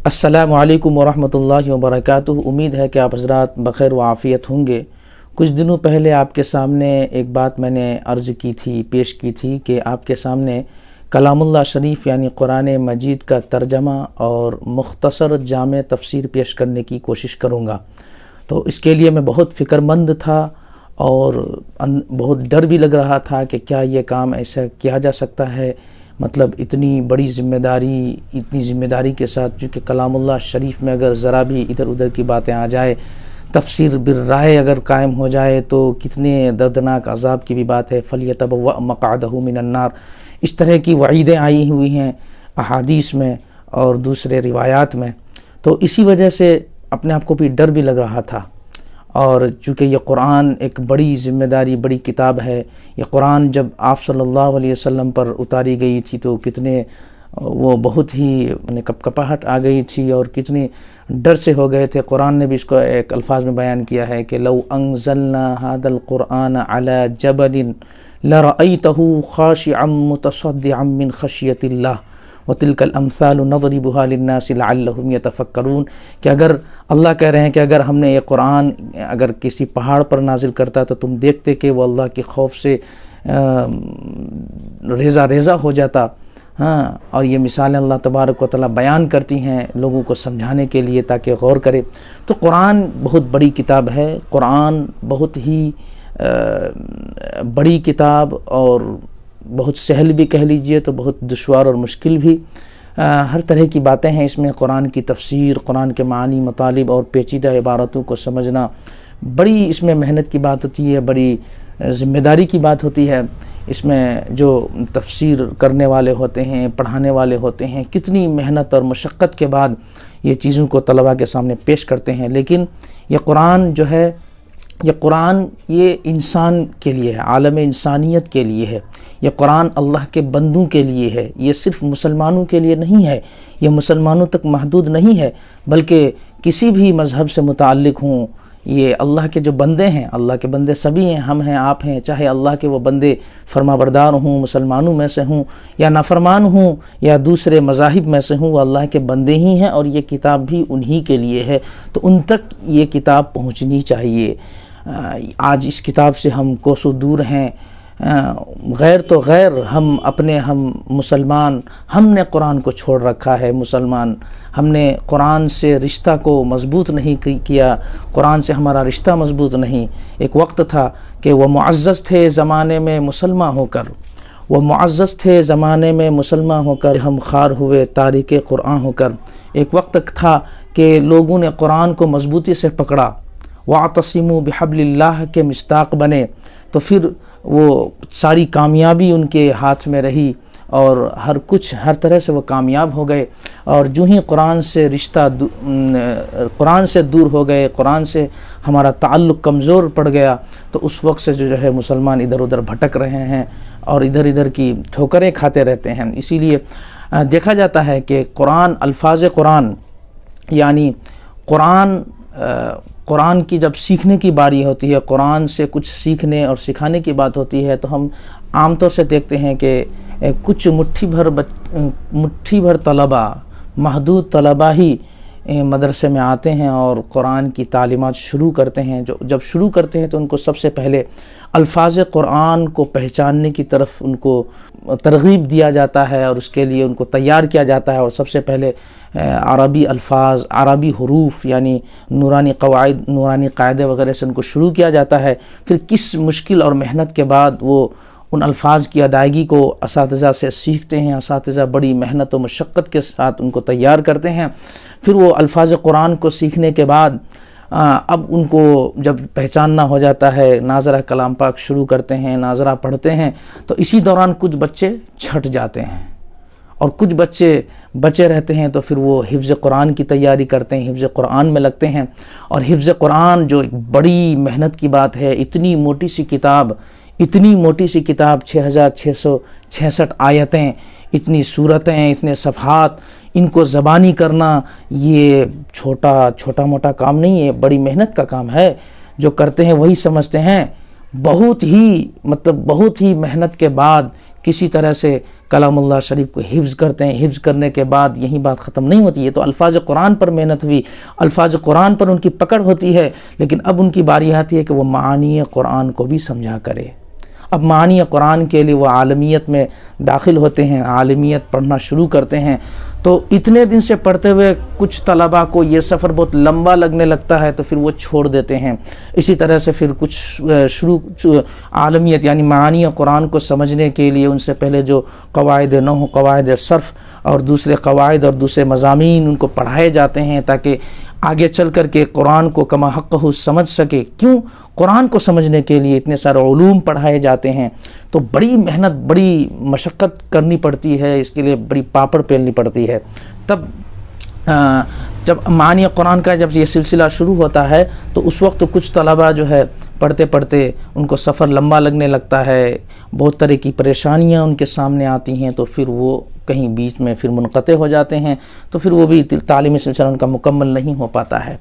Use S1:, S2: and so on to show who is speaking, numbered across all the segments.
S1: السلام علیکم ورحمۃ اللہ وبرکاتہ۔ امید ہے کہ آپ حضرات بخیر و عافیت ہوں گے۔ کچھ دنوں پہلے آپ کے سامنے ایک بات میں نے عرض کی تھی، پیش کی تھی کہ آپ کے سامنے کلام اللہ شریف یعنی قرآن مجید کا ترجمہ اور مختصر جامع تفسیر پیش کرنے کی کوشش کروں گا۔ تو اس کے لیے میں بہت فکر مند تھا اور بہت ڈر بھی لگ رہا تھا کہ کیا یہ کام ایسا کیا جا سکتا ہے، مطلب اتنی بڑی ذمہ داری کے ساتھ، چونکہ کلام اللہ شریف میں اگر ذرا بھی ادھر ادھر کی باتیں آ جائے، تفسیر بالرائے اگر قائم ہو جائے تو کتنے دردناک عذاب کی بھی بات ہے۔ فَلْيَتَبَوَّأْ مَقْعَدَهُ مِنَ النَّارِ، اس طرح کی وعیدیں آئی ہوئی ہیں احادیث میں اور دوسرے روایات میں، تو اسی وجہ سے اپنے آپ کو بھی ڈر بھی لگ رہا تھا۔ اور چونکہ یہ قرآن ایک بڑی ذمہ داری، بڑی کتاب ہے، یہ قرآن جب آپ صلی اللہ علیہ وسلم پر اتاری گئی تھی تو کتنے وہ بہت ہی کپکپاہٹ آ گئی تھی اور کتنے ڈر سے ہو گئے تھے۔ قرآن نے بھی اس کو ایک الفاظ میں بیان کیا ہے کہ لو انزلنا هذا القرآن على جبل لرأيته خاشعا متصدعا من خشية الله وَتِلْكَ الْأَمْثَالُ نَضْرِبُهَا لِلنَّاسِ لَعَلَّهُمْ يَتَفَكَّرُونَ کہ اگر اللہ کہہ رہے ہیں کہ اگر ہم نے یہ قرآن اگر کسی پہاڑ پر نازل کرتا تو تم دیکھتے کہ وہ اللہ کے خوف سے ریزہ ہو جاتا۔ اور یہ مثالیں اللہ تبارک و تعالیٰ بیان کرتی ہیں لوگوں کو سمجھانے کے لیے تاکہ غور کرے۔ تو قرآن بہت بڑی کتاب ہے، قرآن بہت ہی بڑی کتاب اور بہت سہل بھی کہہ لیجئے تو بہت دشوار اور مشکل بھی، ہر طرح کی باتیں ہیں اس میں۔ قرآن کی تفسیر، قرآن کے معنی، مطالب اور پیچیدہ عبارتوں کو سمجھنا بڑی اس میں محنت کی بات ہوتی ہے، بڑی ذمہ داری کی بات ہوتی ہے۔ اس میں جو تفسیر کرنے والے ہوتے ہیں، پڑھانے والے ہوتے ہیں، کتنی محنت اور مشقت کے بعد یہ چیزوں کو طلباء کے سامنے پیش کرتے ہیں۔ لیکن یہ قرآن جو ہے، یہ قرآن یہ انسان کے لیے ہے، عالم انسانیت کے لیے ہے۔ یہ قرآن اللہ کے بندوں کے لیے ہے، یہ صرف مسلمانوں کے لیے نہیں ہے، یہ مسلمانوں تک محدود نہیں ہے، بلکہ کسی بھی مذہب سے متعلق ہوں، یہ اللہ کے جو بندے ہیں، اللہ کے بندے سبھی ہیں، ہم ہیں، آپ ہیں، چاہے اللہ کے وہ بندے فرما بردار ہوں، مسلمانوں میں سے ہوں یا نافرمان ہوں یا دوسرے مذاہب میں سے ہوں، وہ اللہ کے بندے ہی ہیں اور یہ کتاب بھی انہی کے لیے ہے، تو ان تک یہ کتاب پہنچنی چاہیے۔ آج اس کتاب سے ہم کوسوں دور ہیں، غیر تو غیر، ہم مسلمان، ہم نے قرآن کو چھوڑ رکھا ہے۔ مسلمان ہم نے قرآن سے رشتہ کو مضبوط نہیں کیا، قرآن سے ہمارا رشتہ مضبوط نہیں۔ ایک وقت تھا کہ وہ معزز تھے زمانے میں مسلمان ہو کر، وہ معزز تھے زمانے میں مسلمان ہو کر، ہم خوار ہوئے تارک قرآن ہو کر۔ ایک وقت تھا کہ لوگوں نے قرآن کو مضبوطی سے پکڑا، وَاعْتَصِمُوا بِحَبْلِ اللَّهِ کے مصداق بنے، تو پھر وہ ساری کامیابی ان کے ہاتھ میں رہی اور ہر طرح سے وہ کامیاب ہو گئے۔ اور جو ہی قرآن سے رشتہ قرآن سے دور ہو گئے، قرآن سے ہمارا تعلق کمزور پڑ گیا، تو اس وقت سے جو ہے مسلمان ادھر ادھر بھٹک رہے ہیں اور ادھر ادھر کی ٹھوکریں کھاتے رہتے ہیں۔ اسی لیے دیکھا جاتا ہے کہ قرآن، الفاظ قرآن یعنی قرآن کی جب سیکھنے کی باری ہوتی ہے، قرآن سے کچھ سیکھنے اور سکھانے کی بات ہوتی ہے، تو ہم عام طور سے دیکھتے ہیں کہ کچھ مٹھی بھر طلباء، محدود طلباء ہی مدرسے میں آتے ہیں اور قرآن کی تعلیمات شروع کرتے ہیں۔ جب شروع کرتے ہیں تو ان کو سب سے پہلے الفاظ قرآن کو پہچاننے کی طرف ان کو ترغیب دیا جاتا ہے اور اس کے لیے ان کو تیار کیا جاتا ہے، اور سب سے پہلے عربی الفاظ، عربی حروف یعنی نورانی قواعد، نورانی قاعدے وغیرہ سے ان کو شروع کیا جاتا ہے۔ پھر کس مشکل اور محنت کے بعد وہ ان الفاظ کی ادائیگی کو اساتذہ سے سیکھتے ہیں، اساتذہ بڑی محنت و مشقت کے ساتھ ان کو تیار کرتے ہیں۔ پھر وہ الفاظ قرآن کو سیکھنے کے بعد اب ان کو جب پہچاننا ہو جاتا ہے، ناظرہ کلام پاک شروع کرتے ہیں، ناظرہ پڑھتے ہیں، تو اسی دوران کچھ بچے چھٹ جاتے ہیں اور کچھ بچے بچے رہتے ہیں، تو پھر وہ حفظ قرآن کی تیاری کرتے ہیں، حفظ قرآن میں لگتے ہیں۔ اور حفظ قرآن جو ایک بڑی محنت کی بات ہے، اتنی موٹی سی کتاب 6666 آیتیں، اتنی صورتیں، اتنے صفحات، ان کو زبانی کرنا یہ چھوٹا موٹا کام نہیں ہے، بڑی محنت کا کام ہے۔ جو کرتے ہیں وہی سمجھتے ہیں، بہت ہی محنت کے بعد کسی طرح سے کلام اللہ شریف کو حفظ کرتے ہیں. حفظ کرنے کے بعد یہی بات ختم نہیں ہوتی ہے، تو الفاظ قرآن پر محنت ہوئی، الفاظ قرآن پر ان کی پکڑ ہوتی ہے، لیکن اب ان کی باری آتی ہے کہ وہ معانی قرآن کو بھی سمجھا کرے. اب معانی قرآن کے لیے وہ عالمیت میں داخل ہوتے ہیں، عالمیت پڑھنا شروع کرتے ہیں. تو اتنے دن سے پڑھتے ہوئے کچھ طلباء کو یہ سفر بہت لمبا لگنے لگتا ہے، تو پھر وہ چھوڑ دیتے ہیں. اسی طرح سے پھر کچھ عالمیت یعنی معانی قرآن کو سمجھنے کے لیے ان سے پہلے جو قواعد نحو، قواعد صرف اور دوسرے قواعد اور دوسرے مضامین ان کو پڑھائے جاتے ہیں تاکہ آگے چل کر کے قرآن کو کما حقہ سمجھ سکے. کیوں؟ قرآن کو سمجھنے کے لیے اتنے سارے علوم پڑھائے جاتے ہیں، تو بڑی محنت، بڑی مشقت کرنی پڑتی ہے، اس کے لیے بڑی پاپڑ پیلنی پڑتی ہے. تب جب معانی قرآن کا جب یہ سلسلہ شروع ہوتا ہے تو اس وقت کچھ طلباء جو ہے پڑھتے پڑھتے ان کو سفر لمبا لگنے لگتا ہے، بہت طرح کی پریشانیاں ان کے سامنے آتی ہیں، تو پھر وہ کہیں بیچ میں پھر منقطع ہو جاتے ہیں، تو پھر وہ بھی تعلیمی سلسلہ ان کا مکمل نہیں ہو پاتا ہے.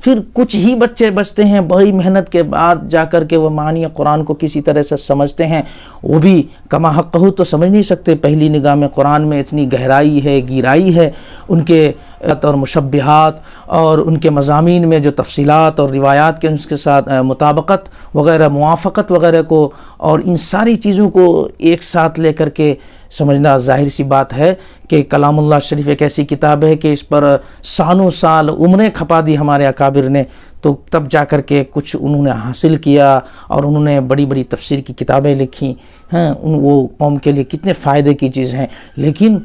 S1: پھر کچھ ہی بچے بچتے ہیں، بڑی محنت کے بعد جا کر کے وہ معانی قرآن کو کسی طرح سے سمجھتے ہیں. وہ بھی کما حقہ تو سمجھ نہیں سکتے، پہلی نگاہ میں قرآن میں اتنی گہرائی ہے، گہرائی ہے، ان کے اور مشبہات اور ان کے مضامین میں جو تفصیلات اور روایات کے ان کے ساتھ مطابقت وغیرہ، موافقت وغیرہ کو اور ان ساری چیزوں کو ایک ساتھ لے کر کے سمجھنا ظاہر سی بات ہے کہ کلام اللہ شریف ایک ایسی کتاب ہے کہ اس پر سالوں سال عمریں کھپا دی ہمارے اکابر نے. تو تب جا کر کے کچھ انہوں نے حاصل کیا اور انہوں نے بڑی بڑی تفسیر کی کتابیں لکھی ہیں. وہ قوم کے لیے کتنے فائدے کی چیز ہیں. لیکن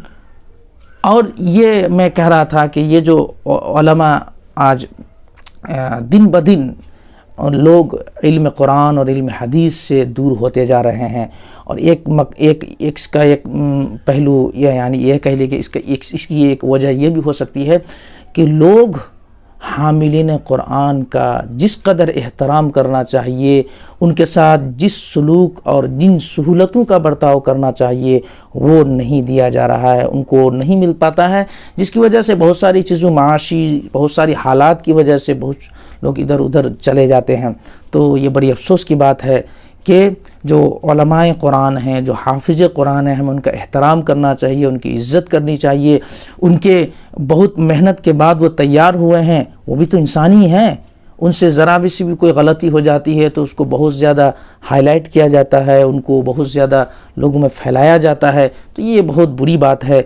S1: اور یہ میں کہہ رہا تھا کہ یہ جو علماء آج دن بدن لوگ علم قرآن اور علم حدیث سے دور ہوتے جا رہے ہیں، اور اس کا ایک پہلو یعنی یہ کہہ لیں کہ اس کی ایک وجہ یہ بھی ہو سکتی ہے کہ لوگ حاملین قرآن کا جس قدر احترام کرنا چاہیے، ان کے ساتھ جس سلوک اور جن سہولتوں کا برتاؤ کرنا چاہیے وہ نہیں دیا جا رہا ہے، ان کو نہیں مل پاتا ہے، جس کی وجہ سے بہت ساری چیزوں، معاشی بہت ساری حالات کی وجہ سے بہت لوگ ادھر ادھر چلے جاتے ہیں. تو یہ بڑی افسوس کی بات ہے کہ جو علماء قرآن ہیں، جو حافظ قرآن ہیں، ہمیں ان کا احترام کرنا چاہیے، ان کی عزت کرنی چاہیے. ان کے بہت محنت کے بعد وہ تیار ہوئے ہیں، وہ بھی تو انسانی ہیں. ان سے ذرا بھی سی بھی کوئی غلطی ہو جاتی ہے تو اس کو بہت زیادہ ہائی لائٹ کیا جاتا ہے، ان کو بہت زیادہ لوگوں میں پھیلایا جاتا ہے. تو یہ بہت بری بات ہے.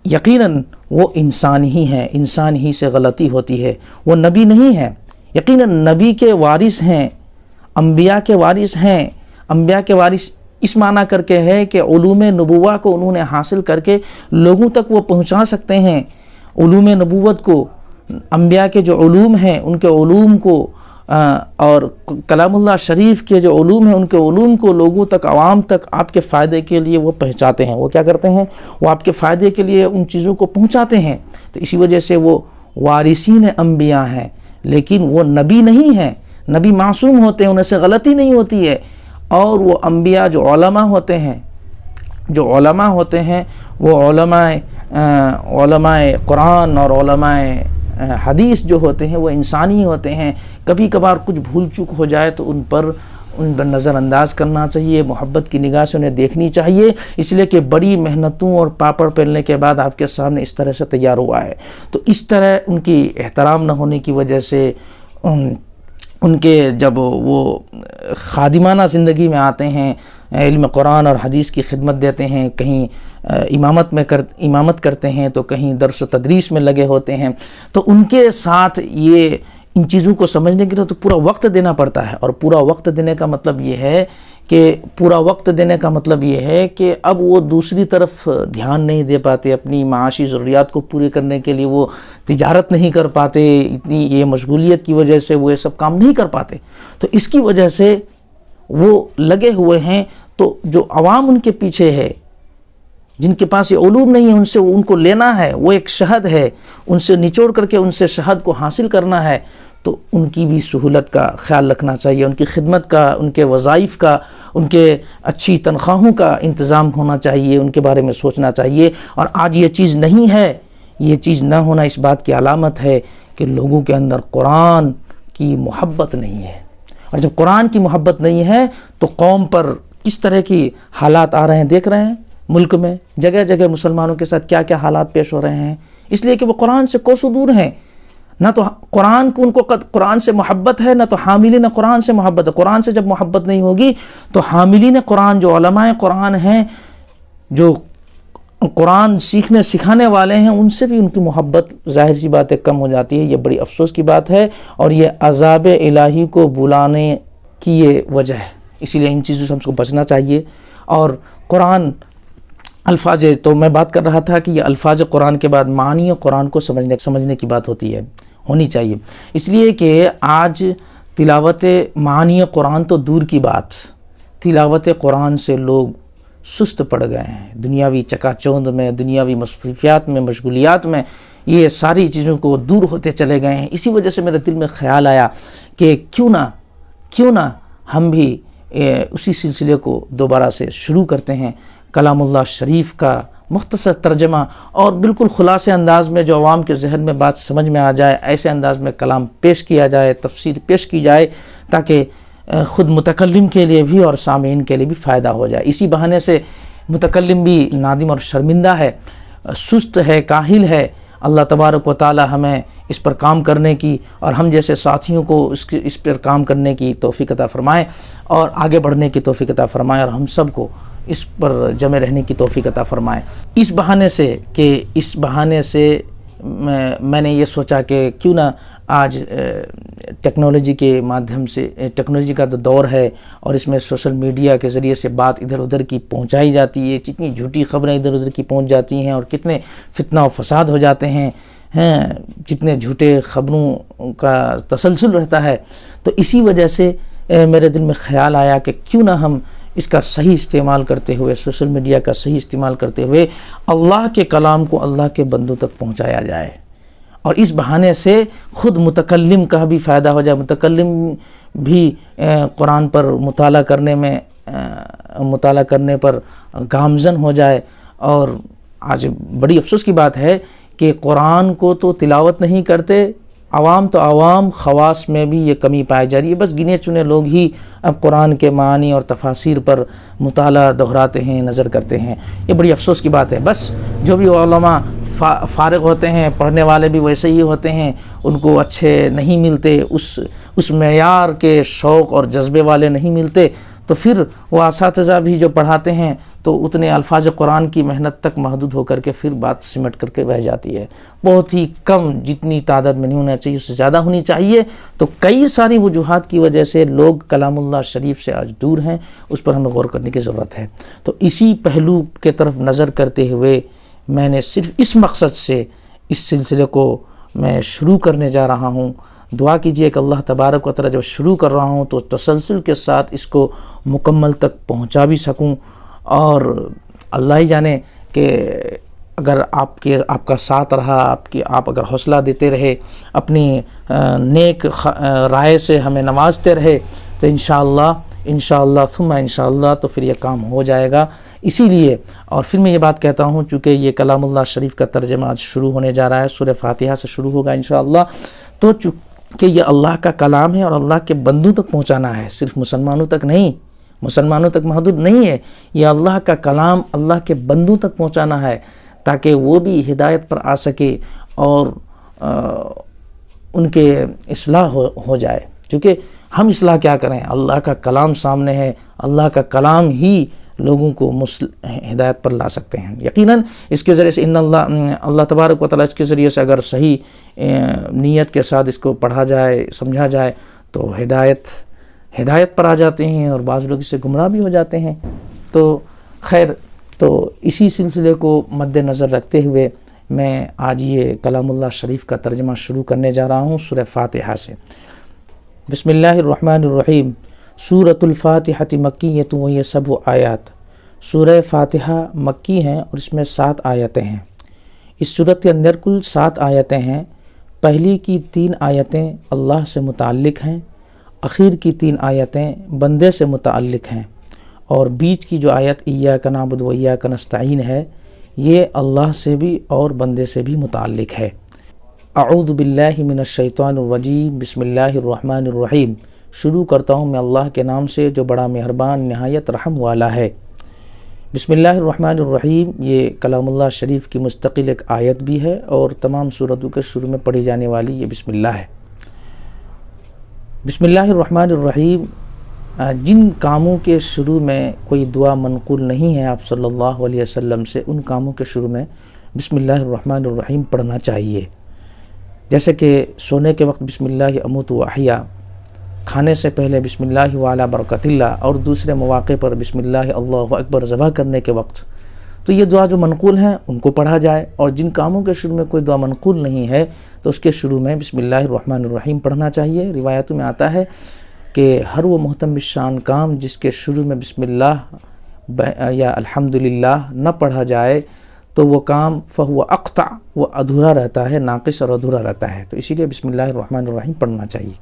S1: یقیناً وہ انسان ہی ہیں، انسان ہی سے غلطی ہوتی ہے، وہ نبی نہیں ہے. یقیناً نبی کے وارث ہیں، انبیاء کے وارث ہیں. انبیاء کے وارث اس معنی کر کے ہے کہ علوم نبوہ کو انہوں نے حاصل کر کے لوگوں تک وہ پہنچا سکتے ہیں. علوم نبوت کو، انبیاء کے جو علوم ہیں ان کے علوم کو اور کلام اللہ شریف کے جو علوم ہیں ان کے علوم کو لوگوں تک، عوام تک آپ کے فائدے کے لیے وہ پہنچاتے ہیں. وہ کیا کرتے ہیں؟ وہ آپ کے فائدے کے لیے ان چیزوں کو پہنچاتے ہیں. تو اسی وجہ سے وہ وارثین انبیاء ہیں، لیکن وہ نبی نہیں ہیں. نبی معصوم ہوتے ہیں، انہیں سے غلطی نہیں ہوتی ہے. اور وہ انبیاء جو علماء ہوتے ہیں، وہ علماء قرآن اور علماء حدیث جو ہوتے ہیں وہ انسانی ہوتے ہیں. کبھی کبھار کچھ بھول چوک ہو جائے تو ان پر نظر انداز کرنا چاہیے، محبت کی نگاہ سے انہیں دیکھنی چاہیے، اس لیے کہ بڑی محنتوں اور پاپڑ پھیلنے کے بعد آپ کے سامنے اس طرح سے تیار ہوا ہے. تو اس طرح ان کی احترام نہ ہونے کی وجہ سے ان کے جب وہ خادمانہ زندگی میں آتے ہیں، علم قرآن اور حدیث کی خدمت دیتے ہیں، کہیں امامت کرتے ہیں تو کہیں درس و تدریس میں لگے ہوتے ہیں، تو ان کے ساتھ یہ ان چیزوں کو سمجھنے کے لیے تو پورا وقت دینا پڑتا ہے. اور پورا وقت دینے کا مطلب یہ ہے کہ اب وہ دوسری طرف دھیان نہیں دے پاتے، اپنی معاشی ضروریات کو پورے کرنے کے لیے وہ تجارت نہیں کر پاتے، اتنی یہ مشغولیت کی وجہ سے وہ یہ سب کام نہیں کر پاتے. تو اس کی وجہ سے وہ لگے ہوئے ہیں. تو جو عوام ان کے پیچھے ہے، جن کے پاس یہ علوم نہیں ہے، ان سے ان کو لینا ہے، وہ ایک شہد ہے، ان سے نچوڑ کر کے ان سے شہد کو حاصل کرنا ہے. تو ان کی بھی سہولت کا خیال رکھنا چاہیے، ان کی خدمت کا، ان کے وظائف کا، ان کے اچھی تنخواہوں کا انتظام ہونا چاہیے، ان کے بارے میں سوچنا چاہیے. اور آج یہ چیز نہیں ہے. یہ چیز نہ ہونا اس بات کی علامت ہے کہ لوگوں کے اندر قرآن کی محبت نہیں ہے. اور جب قرآن کی محبت نہیں ہے تو قوم پر کس طرح کی حالات آ رہے ہیں دیکھ رہے ہیں، ملک میں جگہ جگہ مسلمانوں کے ساتھ کیا کیا حالات پیش ہو رہے ہیں، اس لیے کہ وہ قرآن سے کوسوں دور ہیں. نہ تو قرآن کو ان کو قرآن سے محبت ہے، نہ تو حاملین قرآن سے محبت ہے. قرآن سے جب محبت نہیں ہوگی تو حاملین قرآن جو علماء قرآن ہیں، جو قرآن سیکھنے سکھانے والے ہیں، ان سے بھی ان کی محبت ظاہر سی بات ہے کم ہو جاتی ہے. یہ بڑی افسوس کی بات ہے اور یہ عذاب الہی کو بلانے کی یہ وجہ ہے. اسی لیے ان چیزوں سے ہم کو بچنا چاہیے. اور قرآن الفاظ، تو میں بات کر رہا تھا کہ یہ الفاظ قرآن کے بعد معنی قرآن کو سمجھنے کی بات ہونی چاہیے. اس لیے کہ آج تلاوت معنی قرآن تو دور کی بات، تلاوت قرآن سے لوگ سست پڑ گئے ہیں. دنیاوی چکا چوند میں، دنیاوی مصروفیات میں، مشغولیات میں یہ ساری چیزوں کو دور ہوتے چلے گئے ہیں. اسی وجہ سے میرے دل میں خیال آیا کہ کیوں نہ ہم بھی اسی سلسلے کو دوبارہ سے شروع کرتے ہیں. کلام اللہ شریف کا مختصر ترجمہ اور بالکل خلاصے انداز میں جو عوام کے ذہن میں بات سمجھ میں آ جائے، ایسے انداز میں کلام پیش کیا جائے، تفسیر پیش کی جائے، تاکہ خود متکلم کے لیے بھی اور سامعین کے لیے بھی فائدہ ہو جائے. اسی بہانے سے متکلم بھی نادم اور شرمندہ ہے، سست ہے، کاہل ہے. اللہ تبارک و تعالی ہمیں اس پر کام کرنے کی اور ہم جیسے ساتھیوں کو اس پر کام کرنے کی توفیق عطا فرمائے اور آگے بڑھنے کی توفیق عطا فرمائے اور ہم سب کو اس پر جمع رہنے کی توفیق عطا فرمائے. اس بہانے سے میں نے یہ سوچا کہ کیوں نہ آج ٹیکنالوجی کے مادھیم سے، ٹیکنالوجی کا تو دور ہے اور اس میں سوشل میڈیا کے ذریعے سے بات ادھر ادھر کی پہنچائی جاتی ہے، کتنی جھوٹی خبریں ادھر ادھر کی پہنچ جاتی ہیں اور کتنے فتنہ و فساد ہو جاتے ہیں، جتنے جھوٹے خبروں کا تسلسل رہتا ہے. تو اسی وجہ سے میرے دل میں خیال آیا کہ کیوں نہ ہم اس کا صحیح استعمال کرتے ہوئے، سوشل میڈیا کا صحیح استعمال کرتے ہوئے اللہ کے کلام کو اللہ کے بندوں تک پہنچایا جائے اور اس بہانے سے خود متکلم کا بھی فائدہ ہو جائے، متکلم بھی قرآن پر مطالعہ کرنے پر گامزن ہو جائے. اور آج بڑی افسوس کی بات ہے کہ قرآن کو تو تلاوت نہیں کرتے عوام، تو عوام خواص میں بھی یہ کمی پائی جا رہی ہے. بس گنے چنے لوگ ہی اب قرآن کے معانی اور تفاسیر پر مطالعہ دہراتے ہیں، نظر کرتے ہیں. یہ بڑی افسوس کی بات ہے. بس جو بھی علماء فارغ ہوتے ہیں، پڑھنے والے بھی ویسے ہی ہوتے ہیں، ان کو اچھے نہیں ملتے، اس معیار کے شوق اور جذبے والے نہیں ملتے، تو پھر وہ اساتذہ بھی جو پڑھاتے ہیں تو اتنے الفاظ قرآن کی محنت تک محدود ہو کر کے پھر بات سمٹ کر کے رہ جاتی ہے. بہت ہی کم، جتنی تعداد میں نہیں ہونا چاہیے اس سے زیادہ ہونی چاہیے. تو کئی ساری وجوہات کی وجہ سے لوگ کلام اللہ شریف سے آج دور ہیں، اس پر ہمیں غور کرنے کی ضرورت ہے. تو اسی پہلو کے طرف نظر کرتے ہوئے میں نے صرف اس مقصد سے اس سلسلے کو میں شروع کرنے جا رہا ہوں. دعا کیجئے کہ اللہ تبارک و تعالی جب شروع کر رہا ہوں تو تسلسل کے ساتھ اس کو مکمل تک پہنچا بھی سکوں. اور اللہ ہی جانے کہ اگر آپ کا ساتھ رہا، آپ اگر حوصلہ دیتے رہے، اپنی نیک رائے سے ہمیں نوازتے رہے، تو انشاءاللہ ثم انشاءاللہ تو پھر یہ کام ہو جائے گا. اسی لیے اور پھر میں یہ بات کہتا ہوں، چونکہ یہ کلام اللہ شریف کا ترجمہ آج شروع ہونے جا رہا ہے، سورہ فاتحہ سے شروع ہوگا انشاءاللہ. تو چونکہ یہ اللہ کا کلام ہے اور اللہ کے بندوں تک پہنچانا ہے، صرف مسلمانوں تک نہیں، مسلمانوں تک محدود نہیں ہے. یہ اللہ کا کلام اللہ کے بندوں تک پہنچانا ہے تاکہ وہ بھی ہدایت پر آ سکے اور ان کے اصلاح ہو جائے. کیونکہ ہم اصلاح کیا کریں، اللہ کا کلام سامنے ہے، اللہ کا کلام ہی لوگوں کو ہدایت پر لا سکتے ہیں. یقیناً اس کے ذریعے سے اللہ تبارک و تعالیٰ اس کے ذریعے سے اگر صحیح نیت کے ساتھ اس کو پڑھا جائے، سمجھا جائے تو ہدایت پر آ جاتے ہیں اور بعض لوگ اس سے گمراہ بھی ہو جاتے ہیں. تو خیر، تو اسی سلسلے کو مد نظر رکھتے ہوئے میں آج یہ کلام اللہ شریف کا ترجمہ شروع کرنے جا رہا ہوں سورہ فاتحہ سے. بسم اللہ الرحمن الرحیم. سورۃ الفاتحہ مکیۃ وہی 7 آیات. سورہ فاتحہ مکی ہیں اور اس میں 7 آیتیں ہیں. اس سورت کے اندر کل 7 آیتیں ہیں. پہلی کی 3 آیتیں اللہ سے متعلق ہیں، اخیر کی 3 آیتیں بندے سے متعلق ہیں، اور بیچ کی جو آیت ایاک نعبد و ایاک نستعین ہے یہ اللہ سے بھی اور بندے سے بھی متعلق ہے. اعوذ باللہ من الشیطان الرجیم. بسم اللہ الرحمن الرحیم. شروع کرتا ہوں میں اللہ کے نام سے جو بڑا مہربان نہایت رحم والا ہے۔ بسم اللہ الرحمن الرحیم، یہ کلام اللہ شریف کی مستقل ایک آیت بھی ہے اور تمام سورتوں کے شروع میں پڑھی جانے والی یہ بسم اللہ ہے۔ بسم اللہ الرحمن الرحیم، جن کاموں کے شروع میں کوئی دعا منقول نہیں ہے آپ صلی اللہ علیہ وسلم سے، ان کاموں کے شروع میں بسم اللہ الرحمن الرحیم پڑھنا چاہیے، جیسے کہ سونے کے وقت بسم اللہ اموت و احیا، کھانے سے پہلے بسم اللہ وعلی برکت اللہ، اور دوسرے مواقع پر بسم اللہ اللہ اکبر ذبح کرنے کے وقت۔ تو یہ دعا جو منقول ہیں ان کو پڑھا جائے، اور جن کاموں کے شروع میں کوئی دعا منقول نہیں ہے تو اس کے شروع میں بسم اللہ الرحمن الرحیم پڑھنا چاہیے۔ روایتوں میں آتا ہے کہ ہر وہ محترم شان کام جس کے شروع میں بسم اللہ یا الحمدللہ نہ پڑھا جائے تو وہ کام فہو اقطع، وہ ادھورا رہتا ہے، ناقص اور ادھورا رہتا ہے، تو اسی لیے بسم اللہ الرحمن الرحیم پڑھنا چاہیے۔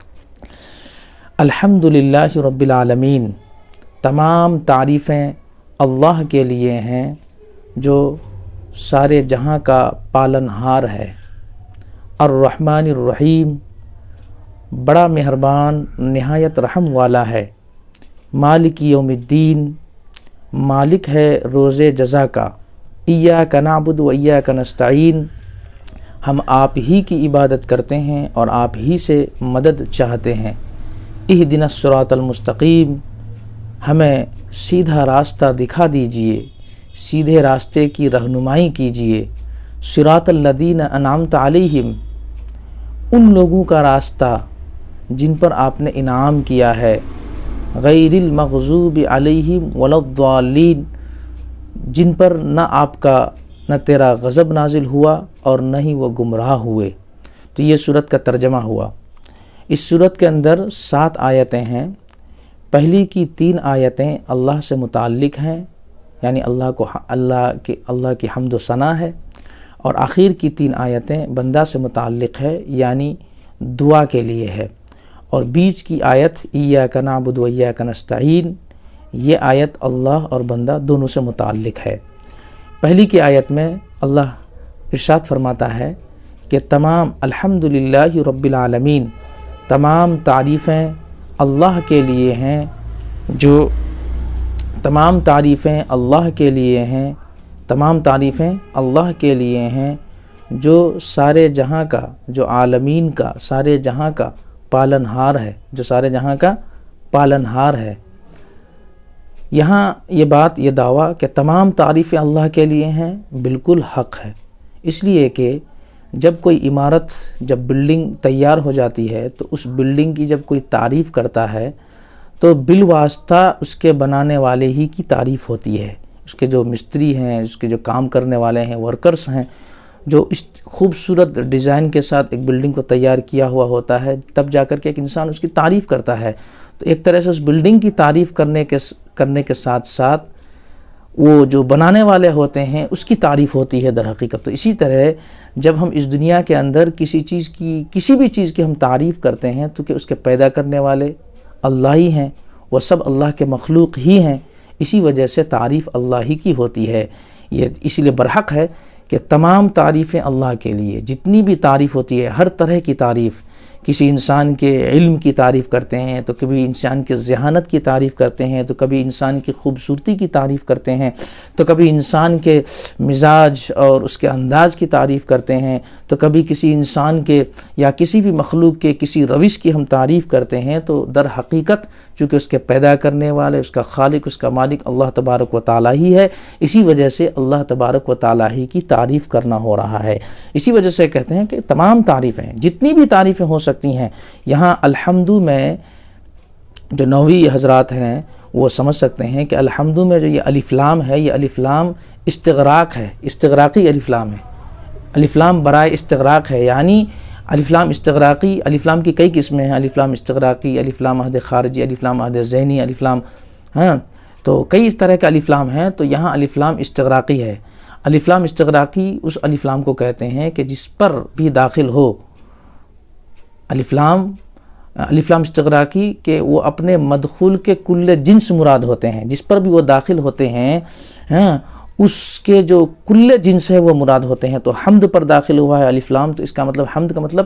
S1: الحمدللہ رب العالمین، تمام تعریفیں اللہ کے لیے ہیں جو سارے جہاں کا پالن ہار ہے۔ الرحمن الرحیم، بڑا مہربان نہایت رحم والا ہے۔ مالک یوم الدین، مالک ہے روز جزا کا۔ ایاک نعبد و ایاک نستعین، ہم آپ ہی کی عبادت کرتے ہیں اور آپ ہی سے مدد چاہتے ہیں۔ اہدنا الصراط المستقیم، ہمیں سیدھا راستہ دکھا دیجئے، سیدھے راستے کی رہنمائی کیجئے۔ صراط الذین انعمت علیہم، ان لوگوں کا راستہ جن پر آپ نے انعام کیا ہے۔ غیر المغضوب علیہم ولا الضالین، جن پر نہ آپ کا نہ تیرا غضب نازل ہوا اور نہ ہی وہ گمراہ ہوئے۔ تو یہ سورت کا ترجمہ ہوا۔ اس سورت کے اندر 7 آیتیں ہیں۔ پہلی کی 3 آیتیں اللہ سے متعلق ہیں، یعنی اللہ کی حمد و ثنا ہے، اور آخر کی 3 آیتیں بندہ سے متعلق ہے، یعنی دعا کے لیے ہے، اور بیچ کی آیت ایاک نعبد و ایاک نستعین، یہ آیت اللہ اور بندہ دونوں سے متعلق ہے۔ پہلی کی آیت میں اللہ ارشاد فرماتا ہے کہ تمام الحمدللہ رب العالمین، تمام تعریفیں اللہ کے لیے ہیں، تمام تعریفیں اللہ کے لیے ہیں، تمام تعریفیں اللہ کے لیے ہیں جو سارے جہاں کا، جو عالمین کا، سارے جہاں کا پالن ہار ہے، جو سارے جہاں کا پالن ہار ہے۔ یہاں یہ بات، یہ دعویٰ کہ تمام تعریفیں اللہ کے لیے ہیں بالکل حق ہے، اس لیے کہ جب کوئی عمارت، جب بلڈنگ تیار ہو جاتی ہے تو اس بلڈنگ کی جب کوئی تعریف کرتا ہے تو بالواسطہ اس کے بنانے والے ہی کی تعریف ہوتی ہے، اس کے جو مستری ہیں، اس کے جو کام کرنے والے ہیں، ورکرز ہیں، جو اس خوبصورت ڈیزائن کے ساتھ ایک بلڈنگ کو تیار کیا ہوا ہوتا ہے، تب جا کر کے ایک انسان اس کی تعریف کرتا ہے۔ تو ایک طرح سے اس بلڈنگ کی تعریف کرنے کے ساتھ ساتھ وہ جو بنانے والے ہوتے ہیں اس کی تعریف ہوتی ہے در حقیقت۔ تو اسی طرح جب ہم اس دنیا کے اندر کسی بھی چیز کی ہم تعریف کرتے ہیں تو کہ اس کے پیدا کرنے والے اللہ ہی ہیں، وہ سب اللہ کے مخلوق ہی ہیں، اسی وجہ سے تعریف اللہ ہی کی ہوتی ہے۔ یہ اسی لیے برحق ہے کہ تمام تعریفیں اللہ کے لیے، جتنی بھی تعریف ہوتی ہے، ہر طرح کی تعریف، کسی انسان کے علم کی تعریف کرتے ہیں تو کبھی انسان کے ذہانت کی تعریف کرتے ہیں، تو کبھی انسان کی خوبصورتی کی تعریف کرتے ہیں، تو کبھی انسان کے مزاج اور اس کے انداز کی تعریف کرتے ہیں، تو کبھی کسی انسان کے یا کسی بھی مخلوق کے کسی روش کی ہم تعریف کرتے ہیں۔ تو در حقیقت چونکہ اس کے پیدا کرنے والے، اس کا خالق، اس کا مالک اللہ تبارک و تعالیٰ ہی ہے، اسی وجہ سے اللہ تبارک و تعالیٰ ہی کی تعریف کرنا ہو رہا ہے۔ اسی وجہ سے کہتے ہیں کہ تمام تعریفیں، جتنی بھی تعریفیں ہو سکتی ہیں، یہاں الحمد میں جو نحوی حضرات ہیں وہ سمجھ سکتے ہیں کہ الحمد میں جو یہ الف لام ہے، یہ الف لام استغراق ہے، استغراقی الف لام ہے، الف لام برائے استغراق ہے، یعنی الف لام استغراقی، الف لام کی کئی قسمیں ہیں، الف لام استغراقی، الف لام عہد خارجی، الف لام عہد ذہنی، الف لام، تو کئی اس طرح کا الف لام ہیں، تو یہاں الف لام استغراقی ہے۔ الف لام استغراقی اس الف لام کو کہتے ہیں کہ جس پر بھی داخل ہو الف لام استغراقی کہ وہ اپنے مدخول کے کل جنس مراد ہوتے ہیں، جس پر بھی وہ داخل ہوتے ہیں اس کے جو کل جنس ہے وہ مراد ہوتے ہیں۔ تو حمد پر داخل ہوا ہے الف لام، تو اس کا مطلب حمد کا مطلب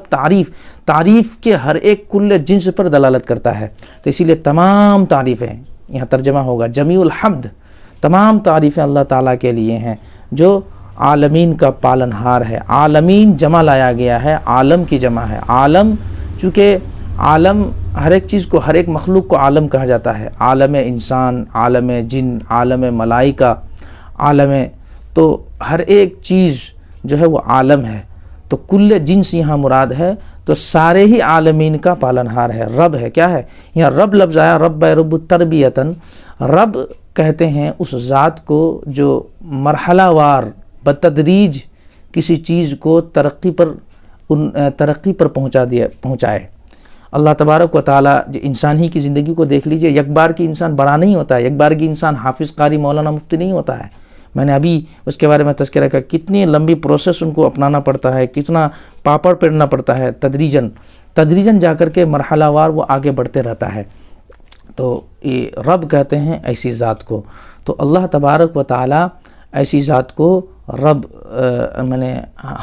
S1: تعریف کے ہر ایک کل جنس پر دلالت کرتا ہے، تو اسی لیے تمام تعریفیں، یہاں ترجمہ ہوگا جمیع الحمد، تمام تعریفیں اللہ تعالیٰ کے لیے ہیں جو عالمین کا پالنہار ہے۔ عالمین جمع لایا گیا ہے، عالم کی جمع ہے۔ عالم، چونکہ عالم ہر ایک چیز کو، ہر ایک مخلوق کو عالم کہا جاتا ہے، عالم انسان، عالم جن، عالم ملائکہ، عالم، تو ہر ایک چیز جو ہے وہ عالم ہے، تو کل جنس یہاں مراد ہے، تو سارے ہی عالمین کا پالنہار ہے۔ رب ہے، کیا ہے یہاں رب لفظ آیا، رب رب تربیتاً، رب کہتے ہیں اس ذات کو جو مرحلہ وار بتدریج کسی چیز کو ترقی پر پہنچائے۔ اللہ تبارک و تعالیٰ انسان ہی کی زندگی کو دیکھ لیجئے، یک بار کی انسان بڑا نہیں ہوتا ہے، یک بار کی انسان حافظ، قاری، مولانا، مفتی نہیں ہوتا ہے۔ میں نے ابھی اس کے بارے میں تذکرہ کیا، کتنی لمبی پروسیس ان کو اپنانا پڑتا ہے، کتنا پاپڑ پھیرنا پڑتا ہے، تدریجاً جا کر کے مرحلہ وار وہ آگے بڑھتے رہتا ہے۔ تو یہ رب کہتے ہیں ایسی ذات کو، تو اللہ تبارک و تعالیٰ ایسی ذات کو رب،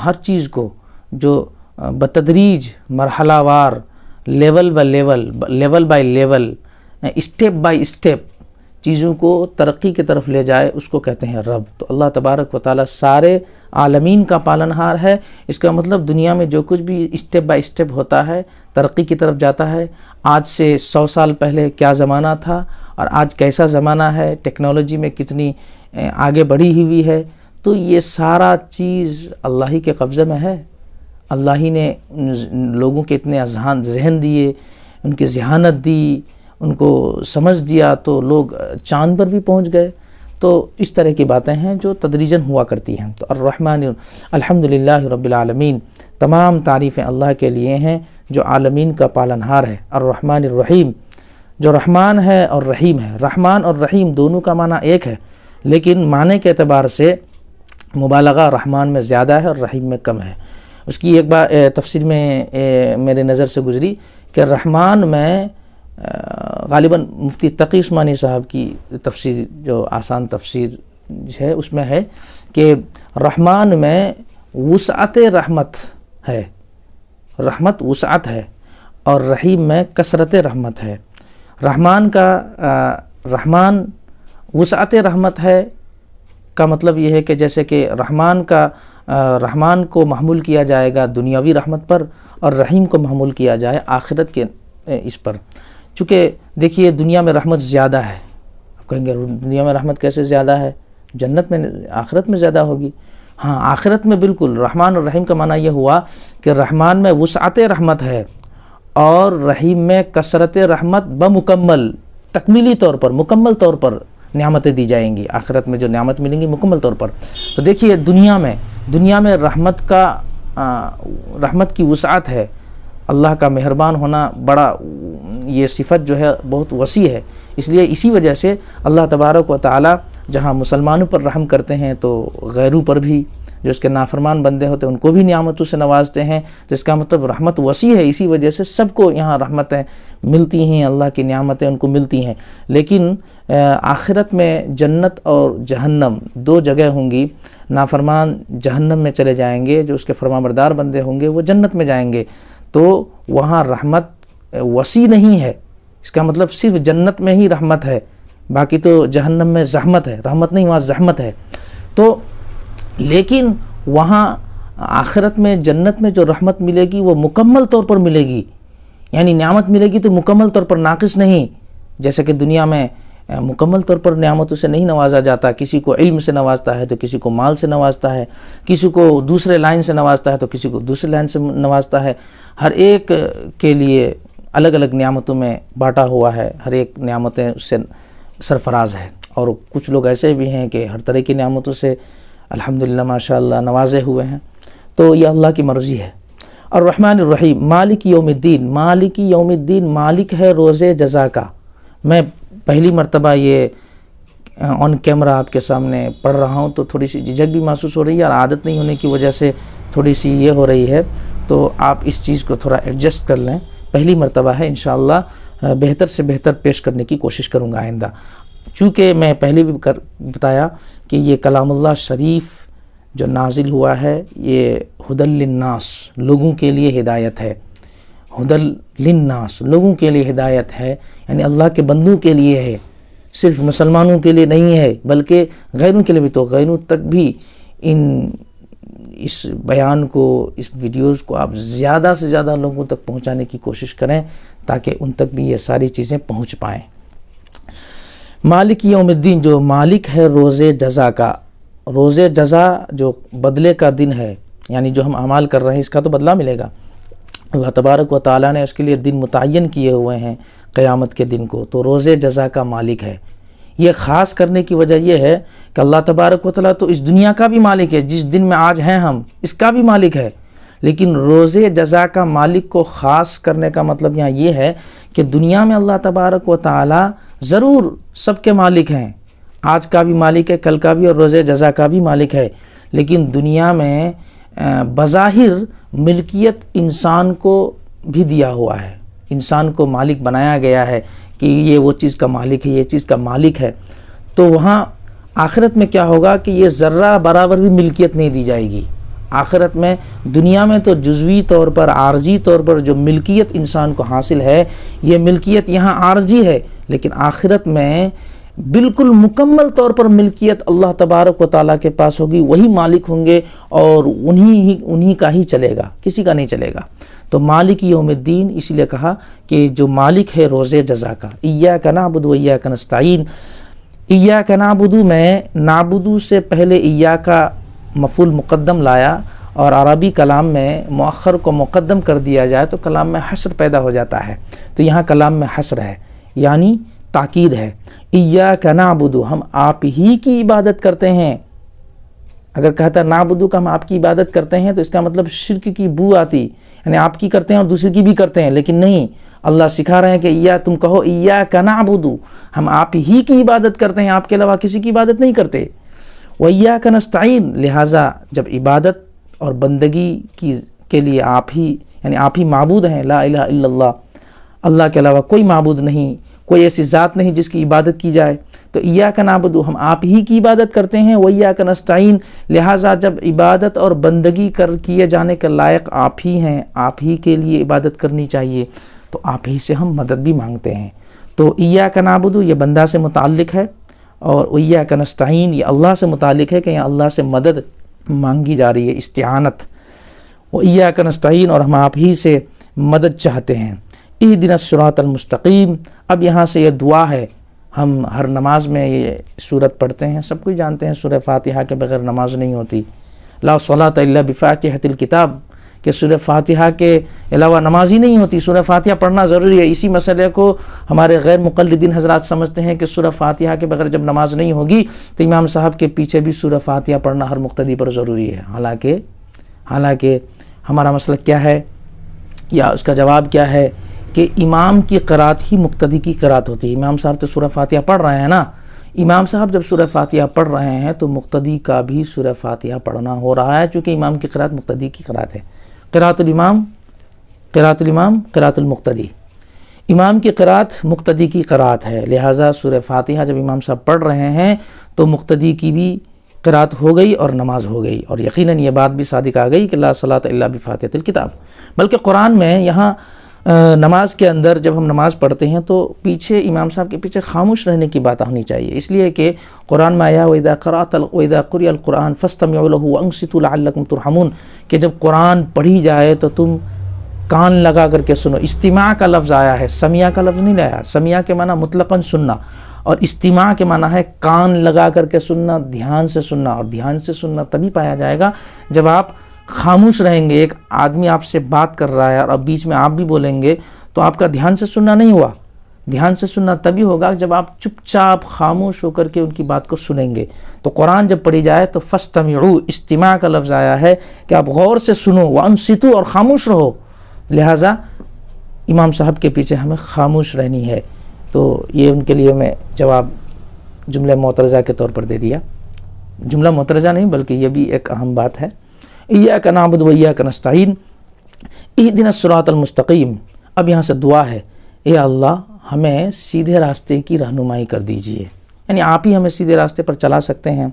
S1: ہر چیز کو جو بتدریج مرحلہ وار، level by level, step by step چیزوں کو ترقی کی طرف لے جائے، اس کو کہتے ہیں رب۔ تو اللہ تبارک و تعالیٰ سارے عالمین کا پالنہار ہے۔ اس کا مطلب دنیا میں جو کچھ بھی اسٹیپ بائی اسٹیپ ہوتا ہے، ترقی کی طرف جاتا ہے، آج سے 100 سال پہلے کیا زمانہ تھا اور آج کیسا زمانہ ہے، ٹیکنالوجی میں کتنی آگے بڑھی ہوئی ہے، تو یہ سارا چیز اللہ ہی کے قبضے میں ہے۔ اللہ ہی نے لوگوں کے اتنے ذہن دیے، ان کی ذہانت دی، ان کو سمجھ دیا، تو لوگ چاند پر بھی پہنچ گئے۔ تو اس طرح کی باتیں ہیں جو تدریجاً ہوا کرتی ہیں۔ تو الرحمن، الحمدللہ رب العالمین، تمام تعریفیں اللہ کے لیے ہیں جو عالمین کا پالنہار ہے۔ الرحمن الرحیم، جو رحمان ہے اور رحیم ہے۔ رحمان اور رحیم دونوں کا معنی ایک ہے، لیکن معنی کے اعتبار سے مبالغہ رحمان میں زیادہ ہے اور رحیم میں کم ہے۔ اس کی ایک بار تفسیر میں میرے نظر سے گزری کہ رحمان میں غالباً مفتی تقی عثمانی صاحب کی تفسیر، جو آسان تفسیر ہے، اس میں ہے کہ رحمان میں وسعت رحمت ہے، رحمت وسعت ہے، اور رحیم میں کثرت رحمت ہے۔ رحمان وسعت رحمت ہے کا مطلب یہ ہے کہ جیسے کہ رحمان کو محمول کیا جائے گا دنیاوی رحمت پر، اور رحیم کو محمول کیا جائے آخرت کے اس پر۔ چونکہ دیکھیے دنیا میں رحمت زیادہ ہے، آپ کہیں گے دنیا میں رحمت کیسے زیادہ ہے، جنت میں، آخرت میں زیادہ ہوگی۔ ہاں، آخرت میں بالکل۔ رحمان اور رحیم کا معنی یہ ہوا کہ رحمان میں وسعت رحمت ہے اور رحیم میں کثرت رحمت بمکمل، تکمیلی طور پر، مکمل طور پر نعمتیں دی جائیں گی۔ آخرت میں جو نعمت ملیں گی مکمل طور پر۔ تو دیکھیے دنیا میں رحمت کی وسعت ہے، اللہ کا مہربان ہونا بڑا، یہ صفت جو ہے بہت وسیع ہے۔ اس لیے اسی وجہ سے اللہ تبارک و تعالی جہاں مسلمانوں پر رحم کرتے ہیں تو غیروں پر بھی، جو اس کے نافرمان بندے ہوتے ہیں ان کو بھی نعمتوں سے نوازتے ہیں۔ تو اس کا مطلب رحمت وسیع ہے، اسی وجہ سے سب کو یہاں رحمتیں ملتی ہیں، اللہ کی نعمتیں ان کو ملتی ہیں۔ لیکن آخرت میں جنت اور جہنم دو جگہ ہوں گی۔ نافرمان جہنم میں چلے جائیں گے، جو اس کے فرمانبردار بندے ہوں گے وہ جنت میں جائیں گے۔ تو وہاں رحمت وسیع نہیں ہے، اس کا مطلب صرف جنت میں ہی رحمت ہے، باقی تو جہنم میں زحمت ہے، رحمت نہیں، وہاں زحمت ہے۔ تو لیکن وہاں آخرت میں، جنت میں جو رحمت ملے گی وہ مکمل طور پر ملے گی، یعنی نعمت ملے گی تو مکمل طور پر ناقص نہیں، جیسے کہ دنیا میں مکمل طور پر نعمتوں سے نہیں نوازا جاتا۔ کسی کو علم سے نوازتا ہے تو کسی کو مال سے نوازتا ہے، کسی کو دوسرے لائن سے نوازتا ہے تو کسی کو دوسرے لائن سے نوازتا ہے۔ ہر ایک کے لیے الگ الگ نعمتوں میں بانٹا ہوا ہے، ہر ایک نعمتیں اس سے سرفراز ہے۔ اور کچھ لوگ ایسے بھی ہیں کہ ہر طرح کی نعمتوں سے الحمدللہ ماشاءاللہ نوازے ہوئے ہیں۔ تو یہ اللہ کی مرضی ہے۔ الرحمن الرحیم، مالک یوم الدین، مالک یوم الدین، مالک ہے روز جزا کا۔ میں پہلی مرتبہ یہ آن کیمرہ آپ کے سامنے پڑھ رہا ہوں تو تھوڑی سی جھجک بھی محسوس ہو رہی ہے، اور عادت نہیں ہونے کی وجہ سے تھوڑی سی یہ ہو رہی ہے، تو آپ اس چیز کو تھوڑا ایڈجسٹ کر لیں۔ پہلی مرتبہ ہے، انشاءاللہ بہتر سے بہتر پیش کرنے کی کوشش کروں گا آئندہ۔ چونکہ میں پہلے بھی بتایا کہ یہ کلام اللہ شریف جو نازل ہوا ہے یہ ہدی للناس، لوگوں کے لیے ہدایت ہے، ہدی للناس لوگوں کے لیے ہدایت ہے، یعنی اللہ کے بندوں کے لیے ہے، صرف مسلمانوں کے لیے نہیں ہے بلکہ غیروں کے لیے بھی۔ تو غیروں تک بھی اس بیان کو، اس ویڈیوز کو آپ زیادہ سے زیادہ لوگوں تک پہنچانے کی کوشش کریں تاکہ ان تک بھی یہ ساری چیزیں پہنچ پائیں۔ مالک یوم الدین، جو مالک ہے روز جزا کا، روز جزا جو بدلے کا دن ہے، یعنی جو ہم اعمال کر رہے ہیں اس کا تو بدلہ ملے گا۔ اللہ تبارک و تعالیٰ نے اس کے لیے دن متعین کیے ہوئے ہیں قیامت کے دن کو، تو روز جزا کا مالک ہے۔ یہ خاص کرنے کی وجہ یہ ہے کہ اللہ تبارک و تعالیٰ تو اس دنیا کا بھی مالک ہے، جس دن میں آج ہیں ہم اس کا بھی مالک ہے، لیکن روز جزا کا مالک کو خاص کرنے کا مطلب یہاں یہ ہے کہ دنیا میں اللہ تبارک و تعالیٰ ضرور سب کے مالک ہیں، آج کا بھی مالک ہے، کل کا بھی، اور روز جزا کا بھی مالک ہے، لیکن دنیا میں بظاہر ملکیت انسان کو بھی دیا ہوا ہے، انسان کو مالک بنایا گیا ہے کہ یہ وہ چیز کا مالک ہے، یہ چیز کا مالک ہے۔ تو وہاں آخرت میں کیا ہوگا کہ یہ ذرہ برابر بھی ملکیت نہیں دی جائے گی۔ آخرت میں، دنیا میں تو جزوی طور پر، عارضی طور پر جو ملکیت انسان کو حاصل ہے، یہ ملکیت یہاں عارضی ہے، لیکن آخرت میں بالکل مکمل طور پر ملکیت اللہ تبارک و تعالیٰ کے پاس ہوگی، وہی مالک ہوں گے اور انہی کا ہی چلے گا، کسی کا نہیں چلے گا۔ تو مالک یوم الدین اس لیے کہا کہ جو مالک ہے روز جزا کا۔ ایاک نعبد و ایاک نستعین، ایاک نعبد میں نعبد سے پہلے ایاک کا مفعول مقدم لایا، اور عربی کلام میں مؤخر کو مقدم کر دیا جائے تو کلام میں حصر پیدا ہو جاتا ہے، تو یہاں کلام میں حصر ہے، یعنی تاکید ہے۔ ایاک نعبد، ہم آپ ہی کی عبادت کرتے ہیں۔ اگر کہتا نعبد کا ہم آپ کی عبادت کرتے ہیں تو اس کا مطلب شرک کی بو آتی، یعنی آپ کی کرتے ہیں اور دوسرے کی بھی کرتے ہیں، لیکن نہیں، اللہ سکھا رہے ہیں کہ تم کہو ایاک نعبد، ہم آپ ہی کی عبادت کرتے ہیں، آپ کے علاوہ کسی کی عبادت نہیں کرتے۔ وایاک نستعین، لہٰذا جب عبادت اور بندگی کے لیے آپ ہی، یعنی آپ ہی معبود ہیں، لا الہ الا اللہ، اللہ کے علاوہ کوئی معبود نہیں، کوئی ایسی ذات نہیں جس کی عبادت کی جائے، تو ایاک نعبد، ہم آپ ہی کی عبادت کرتے ہیں، وایاک نستعین، لہٰذا جب عبادت اور بندگی کیے جانے کے لائق آپ ہی ہیں، آپ ہی کے لیے عبادت کرنی چاہیے، تو آپ ہی سے ہم مدد بھی مانگتے ہیں۔ تو ایاک نعبد یہ بندہ سے متعلق ہے، اور ایاک نستعین یہ اللہ سے متعلق ہے کہ یہاں اللہ سے مدد مانگی جا رہی ہے، استعانت۔ وایاک نستعین، اور ہم آپ ہی سے مدد چاہتے ہیں۔ اہدنا الصراط المستقیم، اب یہاں سے یہ دعا ہے، ہم ہر نماز میں یہ سورت پڑھتے ہیں، سب کوئی جانتے ہیں سورہ فاتحہ کے بغیر نماز نہیں ہوتی، لا صلاۃ الا بفاتحۃ الکتاب، کہ سورہ فاتحہ کے علاوہ نماز ہی نہیں ہوتی، سورہ فاتحہ پڑھنا ضروری ہے۔ اسی مسئلے کو ہمارے غیر مقلدین حضرات سمجھتے ہیں کہ سورہ فاتحہ کے بغیر جب نماز نہیں ہوگی تو امام صاحب کے پیچھے بھی سورہ فاتحہ پڑھنا ہر مقتدی پر ضروری ہے، حالانکہ ہمارا مسئلہ کیا ہے، یا اس کا جواب کیا ہے کہ امام کی قرات ہی مقتدی کی قرات ہوتی ہے۔ امام صاحب تو سورہ فاتحہ پڑھ رہے ہیں نا، امام صاحب جب سورہ فاتحہ پڑھ رہے ہیں تو مقتدی کا بھی سورہ فاتحہ پڑھنا ہو رہا ہے، چونکہ امام کی قرات مقتدی کی قرات ہے۔ قرات الامام، قرات المقتدی، امام کی قرات مقتدی کی قرات ہے، لہٰذا سورہ فاتحہ جب امام صاحب پڑھ رہے ہیں تو مقتدی کی بھی قرات ہو گئی اور نماز ہو گئی، اور یقیناً یہ بات بھی صادق آ گئی کہ لا صلاۃ الا بفاتحۃ الکتاب۔ بلکہ قرآن میں یہاں نماز کے اندر جب ہم نماز پڑھتے ہیں تو پیچھے امام صاحب کے پیچھے خاموش رہنے کی بات ہونی چاہیے، اس لیے کہ قرآن میں آیا وَإِذَا قُرِئَ الْقُرْآنُ فَاسْتَمِعُوا لَهُ وَأَنصِتُوا لَعَلَّكُمْ تُرْحَمُونَ، کہ جب قرآن پڑھی جائے تو تم کان لگا کر کے سنو۔ استماع کا لفظ آیا ہے، سمیع کا لفظ نہیں لایا۔ سمیع کے معنی مطلقاً سننا، اور استماع کے معنی ہے کان لگا کر کے سننا، دھیان سے سننا، اور دھیان سے سننا تبھی پایا جائے گا جب آپ خاموش رہیں گے۔ ایک آدمی آپ سے بات کر رہا ہے اور اب بیچ میں آپ بھی بولیں گے تو آپ کا دھیان سے سننا نہیں ہوا۔ دھیان سے سننا تبھی ہوگا جب آپ چپ چاپ خاموش ہو کر کے ان کی بات کو سنیں گے۔ تو قرآن جب پڑھی جائے تو فاستمعوا، استماع کا لفظ آیا ہے کہ آپ غور سے سنو، وانصتوا، اور خاموش رہو، لہٰذا امام صاحب کے پیچھے ہمیں خاموش رہنی ہے۔ تو یہ ان کے لیے میں جواب جملہ معترضہ کے طور پر دے دیا، جملہ معترضہ نہیں بلکہ یہ بھی ایک اہم بات ہے۔ ایاک نعبد و ایاک نستعین اہدنا الصراط المستقیم، اب یہاں سے دعا ہے، اے اللہ ہمیں سیدھے راستے کی رہنمائی کر دیجئے، یعنی آپ ہی ہمیں سیدھے راستے پر چلا سکتے ہیں،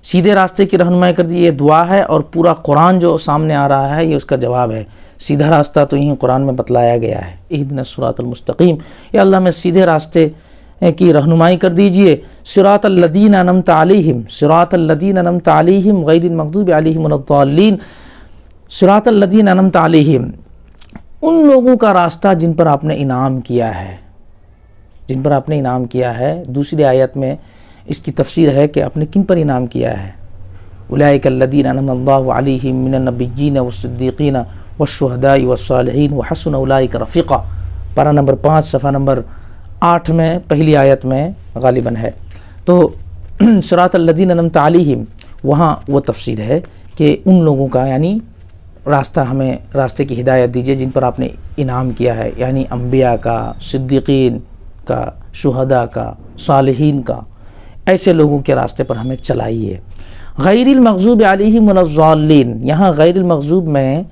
S1: سیدھے راستے کی رہنمائی کر دی۔ یہ دعا ہے، اور پورا قرآن جو سامنے آ رہا ہے یہ اس کا جواب ہے۔ سیدھا راستہ تو یہیں قرآن میں بتلایا گیا ہے، اہدنا الصراط المستقیم، یا اللہ میں سیدھے راستے کی رہنمائی کر دیجئے۔ صراط الذین انعمت علیہم، صراط الذین انعمت علیہم غیر المغضوب علیہم ولا الضالین، صراط الذین انعمت علیہم، ان لوگوں کا راستہ جن پر آپ نے انعام کیا ہے، جن پر آپ نے انعام کیا ہے۔ دوسری آیت میں اس کی تفسیر ہے کہ آپ نے کن پر انعام کیا ہے۔ اولئک الذین انعم اللہ علیہم من النبیین والصدیقین والشہداء والصالحین وحسن اولئک رفیقا، پارہ نمبر 5 صفحہ نمبر 8 میں پہلی آیت میں غالباً ہے۔ تو صراط الذین انعمت علیہم، وہاں وہ تفسیر ہے کہ ان لوگوں کا، یعنی راستہ، ہمیں راستے کی ہدایت دیجیے جن پر آپ نے انعام کیا ہے، یعنی انبیاء کا، صدیقین کا، شہداء کا، صالحین کا، ایسے لوگوں کے راستے پر ہمیں چلائیے۔ غیر المغضوب علیہم ولا الضالین، یہاں غیر المغضوب میں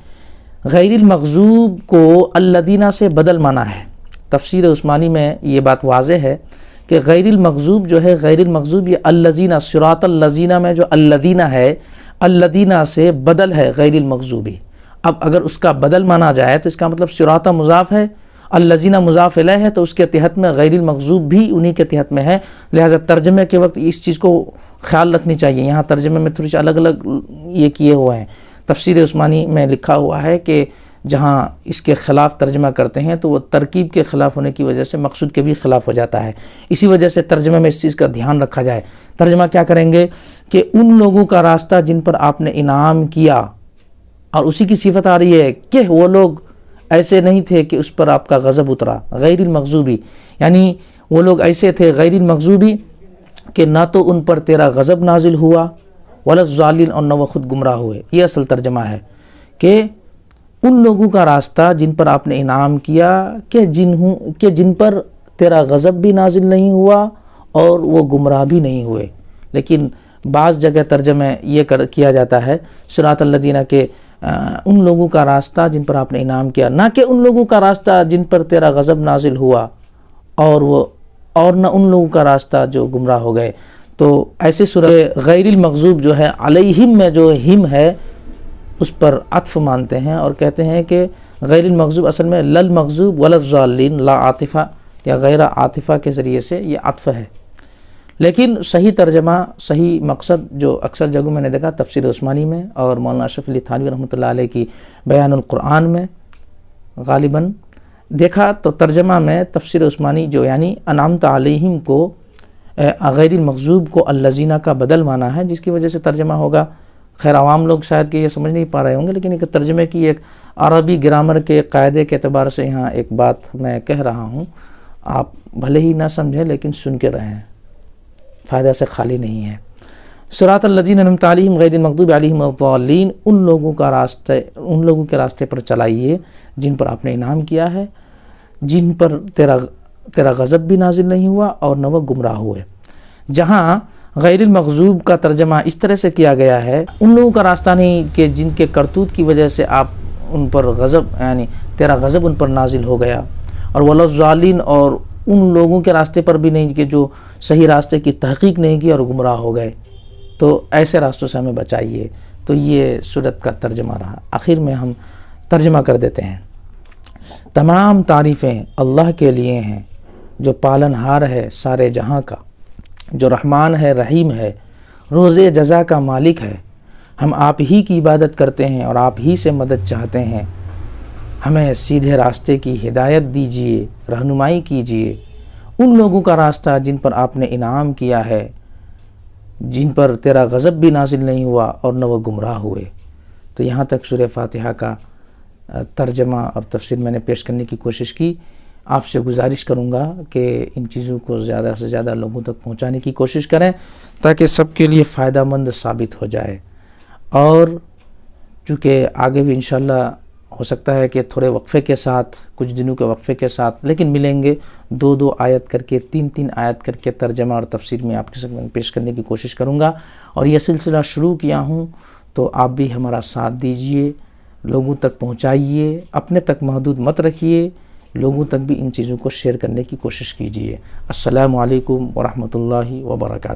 S1: غیر المغضوب کو الذین سے بدل مانا ہے۔ تفسیر عثمانی میں یہ بات واضح ہے کہ غیر المغضوب جو ہے، غیر المغضوب یہ الذین، صراط الذین میں جو الذین ہے، الذین سے بدل ہے غیر المغضوبی۔ اب اگر اس کا بدل مانا جائے تو اس کا مطلب صراط مضاف ہے، الذین مضاف الیہ ہے، تو اس کے تحت میں غیر المغضوب بھی انہی کے تحت میں ہے۔ لہٰذا ترجمے کے وقت اس چیز کو خیال رکھنی چاہیے۔ یہاں ترجمے میں تھوڑی سی الگ الگ یہ کیے ہوئے ہیں۔ تفسیر عثمانی میں لکھا ہوا ہے کہ جہاں اس کے خلاف ترجمہ کرتے ہیں تو وہ ترکیب کے خلاف ہونے کی وجہ سے مقصود کے بھی خلاف ہو جاتا ہے، اسی وجہ سے ترجمے میں اس چیز کا دھیان رکھا جائے۔ ترجمہ کیا کریں گے کہ ان لوگوں کا راستہ جن پر آپ نے انعام کیا، اور اسی کی صفت آ رہی ہے کہ وہ لوگ ایسے نہیں تھے کہ اس پر آپ کا غضب اترا، غیر المغضوبی، یعنی وہ لوگ ایسے تھے غیر المغضوبی کہ نہ تو ان پر تیرا غضب نازل ہوا ولا الضالین، اور نہ وہ خود گمراہ ہوئے۔ یہ اصل ترجمہ ہے کہ ان لوگوں کا راستہ جن پر آپ نے انعام کیا کہ جن پر تیرا غضب بھی نازل نہیں ہوا اور وہ گمراہ بھی نہیں ہوئے۔ لیکن بعض جگہ ترجمہ یہ کیا جاتا ہے صراط الذین کے ان لوگوں کا راستہ جن پر آپ نے انعام کیا، نہ کہ ان لوگوں کا راستہ جن پر تیرا غضب نازل ہوا اور نہ ان لوگوں کا راستہ جو گمراہ ہو گئے۔ تو ایسے صورت غیر المغضوب جو ہے علیہم میں جو ہم ہے اس پر عطف مانتے ہیں اور کہتے ہیں کہ غیر المغضوب اصل میں للمغضوب ولا الضالین، لا عاطفہ یا غیر عاطفہ کے ذریعے سے یہ عطف ہے۔ لیکن صحیح ترجمہ، صحیح مقصد جو اکثر جگہوں میں نے دیکھا تفسیر عثمانی میں اور مولانا اشرف علی تھانوی رحمۃ اللہ علیہ کی بیان القرآن میں غالباً دیکھا، تو ترجمہ میں تفسیر عثمانی جو یعنی انعمت علیہم کو غیر المغضوب کو الذین کا بدل مانا ہے، جس کی وجہ سے ترجمہ ہوگا۔ خیر عوام لوگ شاید کہ یہ سمجھ نہیں پا رہے ہوں گے، لیکن ایک ترجمے کی ایک عربی گرامر کے قاعدے کے اعتبار سے یہاں ایک بات میں کہہ رہا ہوں، آپ بھلے ہی نہ سمجھیں لیکن سن کے رہیں، فائدہ سے خالی نہیں ہے۔ صراط الذین انعمت علیہم غیر المغضوب علیہم ولا الضالین، ان لوگوں کے راستے پر چلائیے جن پر آپ نے انعام کیا ہے، جن پر تیرا غضب بھی نازل نہیں ہوا اور نہ وہ گمراہ ہوئے۔ جہاں غیر المغضوب کا ترجمہ اس طرح سے کیا گیا ہے، ان لوگوں کا راستہ نہیں کہ جن کے کرتوت کی وجہ سے آپ ان پر غضب، یعنی تیرا غضب ان پر نازل ہو گیا، اور ولا الضالین، اور ان لوگوں کے راستے پر بھی نہیں کہ جو صحیح راستے کی تحقیق نہیں کی اور گمراہ ہو گئے، تو ایسے راستوں سے ہمیں بچائیے۔ تو یہ سورت کا ترجمہ رہا۔ آخر میں ہم ترجمہ کر دیتے ہیں۔ تمام تعریفیں اللہ کے لیے ہیں جو پالن ہار ہے سارے جہاں کا، جو رحمان ہے رحیم ہے، روز جزا کا مالک ہے۔ ہم آپ ہی کی عبادت کرتے ہیں اور آپ ہی سے مدد چاہتے ہیں۔ ہمیں سیدھے راستے کی ہدایت دیجیے، رہنمائی کیجیے ان لوگوں کا راستہ جن پر آپ نے انعام کیا ہے، جن پر تیرا غضب بھی نازل نہیں ہوا اور نہ وہ گمراہ ہوئے۔ تو یہاں تک سورہ فاتحہ کا ترجمہ اور تفسیر میں نے پیش کرنے کی کوشش کی۔ آپ سے گزارش کروں گا کہ ان چیزوں کو زیادہ سے زیادہ لوگوں تک پہنچانے کی کوشش کریں تاکہ سب کے لیے فائدہ مند ثابت ہو جائے۔ اور چونکہ آگے بھی انشاءاللہ ہو سکتا ہے کہ تھوڑے وقفے کے ساتھ، کچھ دنوں کے وقفے کے ساتھ، لیکن ملیں گے 2 آیت کر کے، 3 آیت کر کے ترجمہ اور تفسیر میں آپ کے سامنے پیش کرنے کی کوشش کروں گا۔ اور یہ سلسلہ شروع کیا ہوں تو آپ بھی ہمارا ساتھ دیجئے، لوگوں تک پہنچائیے، اپنے تک محدود مت رکھیے، لوگوں تک بھی ان چیزوں کو شیئر کرنے کی کوشش کیجیے۔ السلام علیکم ورحمۃ اللہ وبرکاتہ۔